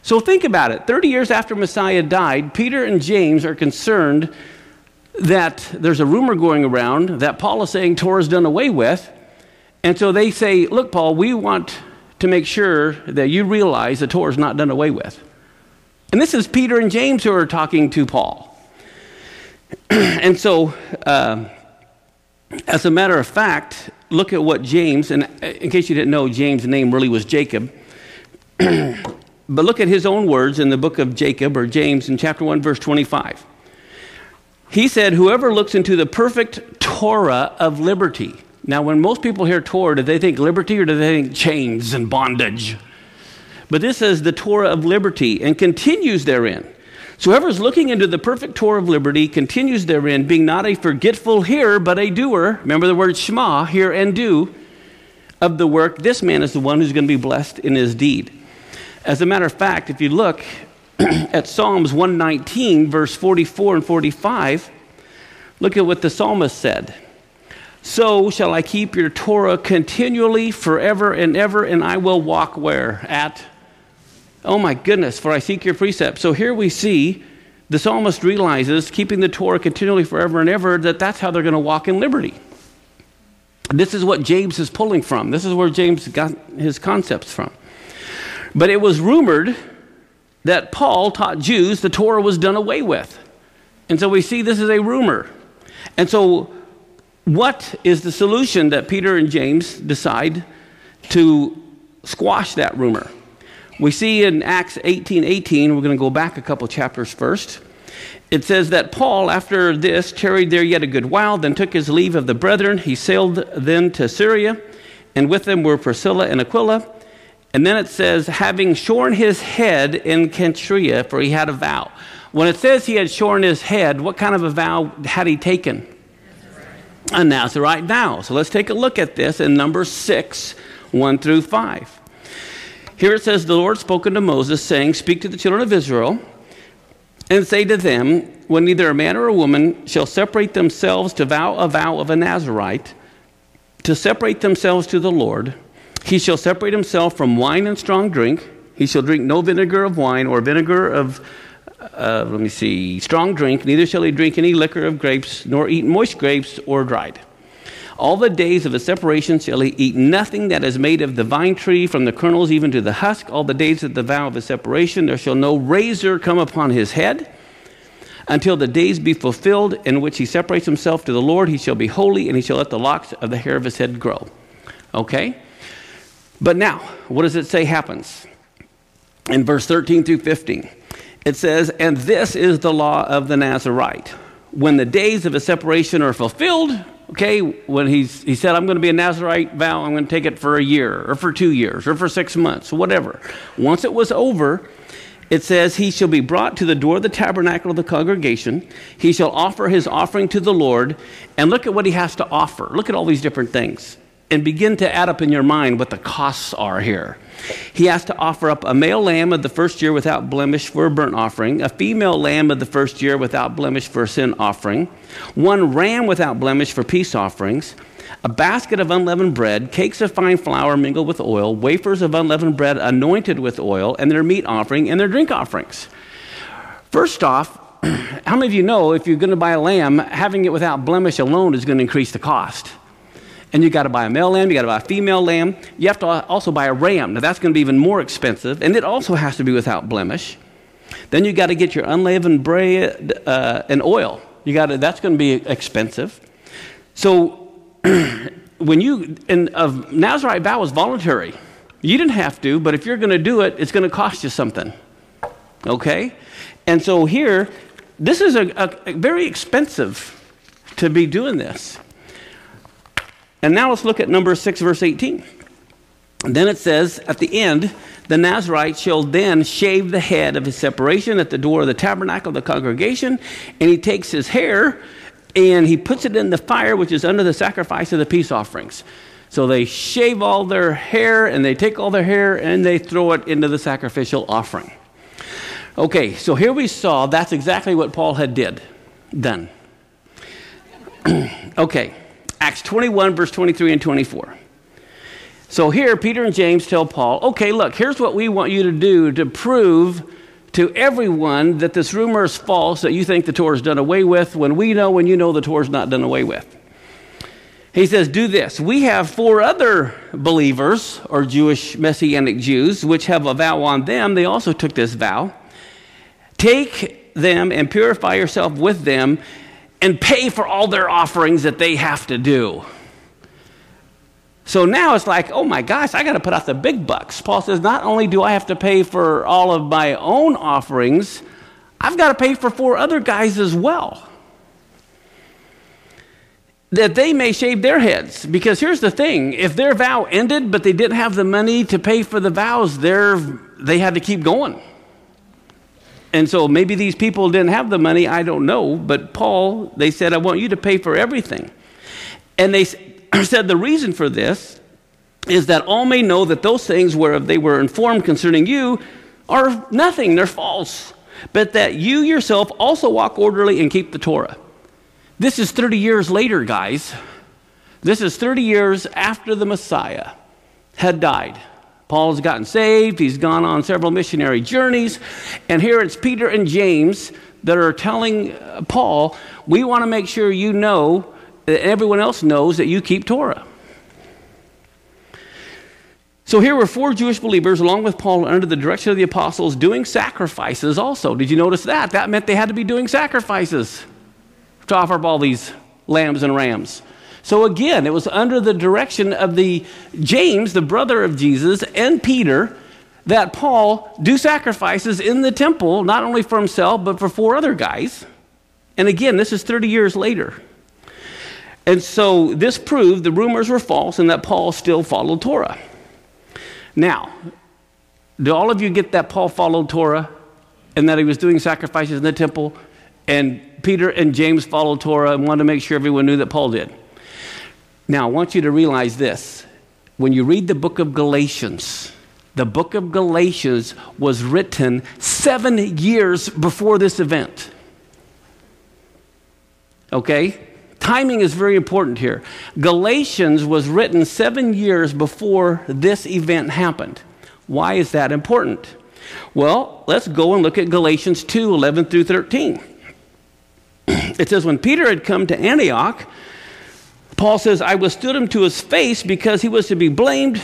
So think about it. 30 years after Messiah died, Peter and James are concerned that there's a rumor going around that Paul is saying Torah is done away with. And so they say, look, Paul, we want to make sure that you realize the Torah is not done away with. And this is Peter and James who are talking to Paul. And so, as a matter of fact, look at what James, and in case you didn't know, James' name really was Jacob. But look at his own words in the book of Jacob, or James, in chapter 1, verse 25. He said, whoever looks into the perfect Torah of liberty. Now, when most people hear Torah, do they think liberty or do they think chains and bondage? But this is the Torah of liberty and continues therein. So whoever is looking into the perfect Torah of liberty continues therein, being not a forgetful hearer, but a doer. Remember the word Shema, hear and do, of the work. This man is the one who's going to be blessed in his deed. As a matter of fact, if you look at Psalms 119, verse 44 and 45, look at what the psalmist said. So shall I keep your Torah continually forever and ever, and I will walk where? At, oh my goodness, for I seek your precepts. So here we see the psalmist realizes keeping the Torah continually forever and ever, that's how they're going to walk in liberty. This is what James is pulling from. This is where James got his concepts from. But it was rumored that Paul taught Jews the Torah was done away with. And so we see this is a rumor. And so what is the solution that Peter and James decide to squash that rumor? We see in Acts 18:18, we're going to go back a couple chapters first. It says that Paul, after this, tarried there yet a good while, then took his leave of the brethren. He sailed then to Syria, and with them were Priscilla and Aquila. And then it says, having shorn his head in Cenchrea, for he had a vow. When it says he had shorn his head, what kind of a vow had he taken? A Nazirite vow. So let's take a look at this in Numbers 6, 1 through 5. Here it says, the Lord spoke unto Moses, saying, speak to the children of Israel, and say to them, when neither a man or a woman shall separate themselves to vow a vow of a Nazirite, to separate themselves to the Lord, he shall separate himself from wine and strong drink. He shall drink no vinegar of wine or vinegar of, strong drink. Neither shall he drink any liquor of grapes, nor eat moist grapes or dried. All the days of his separation shall he eat nothing that is made of the vine tree, from the kernels even to the husk. All the days of the vow of his separation, there shall no razor come upon his head, until the days be fulfilled in which he separates himself to the Lord. He shall be holy, and he shall let the locks of the hair of his head grow. Okay? But now, what does it say happens? In verse 13 through 15, it says, and this is the law of the Nazirite. When the days of his separation are fulfilled, okay, when he said, I'm going to be a Nazirite vow, I'm going to take it for a year, or for 2 years, or for 6 months, whatever. Once it was over, it says, he shall be brought to the door of the tabernacle of the congregation. He shall offer his offering to the Lord. And look at what he has to offer. Look at all these different things. And begin to add up in your mind what the costs are here. He has to offer up a male lamb of the first year without blemish for a burnt offering, a female lamb of the first year without blemish for a sin offering, one ram without blemish for peace offerings, a basket of unleavened bread, cakes of fine flour mingled with oil, wafers of unleavened bread anointed with oil, and their meat offering and their drink offerings. First off, how many of you know if you're going to buy a lamb, having it without blemish alone is going to increase the cost? And you got to buy a male lamb, you got to buy a female lamb. You have to also buy a ram. Now that's going to be even more expensive, and it also has to be without blemish. Then you got to get your unleavened bread and oil. That's going to be expensive. So when a Nazirite vow is voluntary. You didn't have to, but if you're going to do it, it's going to cost you something. Okay? And so here, this is a very expensive to be doing this. And now let's look at Numbers 6, verse 18. And then it says, at the end, the Nazirite shall then shave the head of his separation at the door of the tabernacle of the congregation, and he takes his hair and he puts it in the fire, which is under the sacrifice of the peace offerings. So they shave all their hair, and they take all their hair, and they throw it into the sacrificial offering. Okay, so here we saw that's exactly what Paul had done. Okay. Acts 21, verse 23 and 24. So here, Peter and James tell Paul, okay, look, here's what we want you to do to prove to everyone that this rumor is false, that you think the Torah is done away with, when we know, when you know the Torah is not done away with. He says, do this. We have 4 other believers, or Jewish Messianic Jews, which have a vow on them. They also took this vow. Take them and purify yourself with them and pay for all their offerings that they have to do. So now it's like, oh my gosh, I got to put out the big bucks. Paul says, not only do I have to pay for all of my own offerings, I've got to pay for 4 other guys as well, that they may shave their heads. Because here's the thing, if their vow ended, but they didn't have the money to pay for the vows, they had to keep going. And so maybe these people didn't have the money, I don't know. But Paul, they said, I want you to pay for everything. And they said the reason for this is that all may know that those things whereof they were informed concerning you are nothing, they're false. But that you yourself also walk orderly and keep the Torah. This is 30 years later, guys. This is 30 years after the Messiah had died. Paul's gotten saved. He's gone on several missionary journeys. And here it's Peter and James that are telling Paul, we want to make sure you know, that everyone else knows that you keep Torah. So here were 4 Jewish believers, along with Paul, under the direction of the apostles, doing sacrifices also. Did you notice that? That meant they had to be doing sacrifices to offer up all these lambs and rams. So again, it was under the direction of James, the brother of Jesus, and Peter, that Paul do sacrifices in the temple, not only for himself, but for 4 other guys. And again, this is 30 years later. And so this proved the rumors were false and that Paul still followed Torah. Now, do all of you get that Paul followed Torah and that he was doing sacrifices in the temple, and Peter and James followed Torah and wanted to make sure everyone knew that Paul did? Now, I want you to realize this. When you read the book of Galatians was written 7 years before this event. Okay? Timing is very important here. Galatians was written 7 years before this event happened. Why is that important? Well, let's go and look at Galatians 2, 11 through 13. It says, when Peter had come to Antioch, Paul says, I withstood him to his face because he was to be blamed.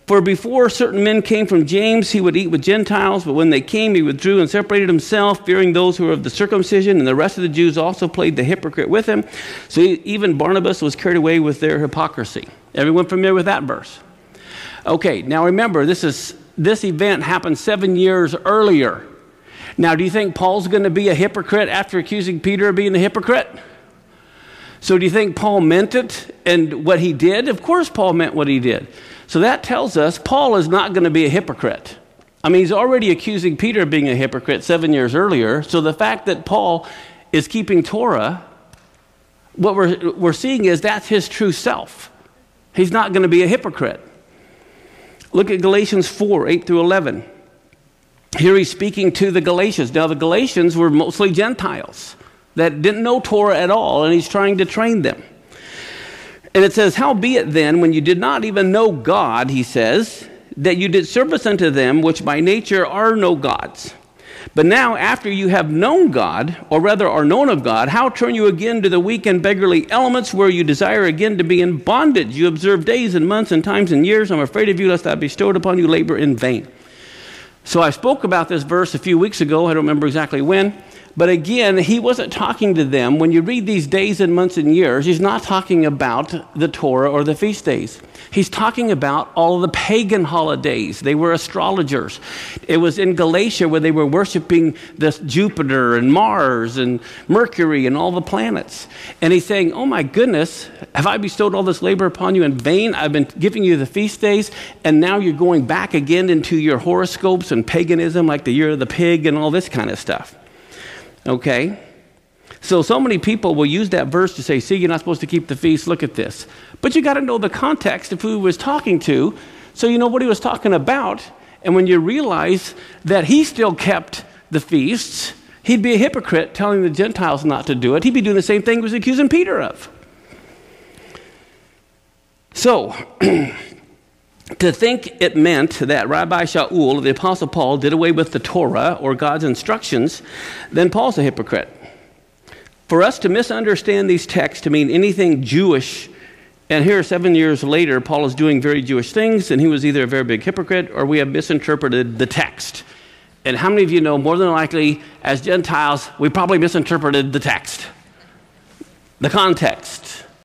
For before certain men came from James, he would eat with Gentiles. But when they came, he withdrew and separated himself, fearing those who were of the circumcision. And the rest of the Jews also played the hypocrite with him. So even Barnabas was carried away with their hypocrisy. Everyone familiar with that verse? Okay, now remember, this event happened 7 years earlier. Now, do you think Paul's going to be a hypocrite after accusing Peter of being a hypocrite? So do you think Paul meant it and what he did? Of course Paul meant what he did. So that tells us Paul is not going to be a hypocrite. I mean, he's already accusing Peter of being a hypocrite 7 years earlier. So the fact that Paul is keeping Torah, what we're seeing is that's his true self. He's not going to be a hypocrite. Look at Galatians 4, 8 through 11. Here he's speaking to the Galatians. Now the Galatians were mostly Gentiles that didn't know Torah at all, and he's trying to train them. And it says, howbeit then, when you did not even know God, he says, that you did service unto them, which by nature are no gods. But now, after you have known God, or rather are known of God, how turn you again to the weak and beggarly elements, where you desire again to be in bondage? You observe days and months and times and years. I'm afraid of you, lest I bestowed upon you labor in vain. So I spoke about this verse a few weeks ago. I don't remember exactly when. But again, he wasn't talking to them. When you read these days and months and years, he's not talking about the Torah or the feast days. He's talking about all of the pagan holidays. They were astrologers. It was in Galatia where they were worshiping this Jupiter and Mars and Mercury and all the planets. And he's saying, oh my goodness, have I bestowed all this labor upon you in vain? I've been giving you the feast days, and now you're going back again into your horoscopes and paganism, like the year of the pig and all this kind of stuff. Okay? So many people will use that verse to say, see, you're not supposed to keep the feast, look at this. But you got to know the context of who he was talking to, so you know what he was talking about. And when you realize that he still kept the feasts, he'd be a hypocrite telling the Gentiles not to do it. He'd be doing the same thing he was accusing Peter of. So, to think it meant that Rabbi Shaul, the Apostle Paul, did away with the Torah or God's instructions, then Paul's a hypocrite. For us to misunderstand these texts to mean anything Jewish, and here 7 years later, Paul is doing very Jewish things, and he was either a very big hypocrite or we have misinterpreted the text. And how many of you know, more than likely, as Gentiles, we probably misinterpreted the text, the context.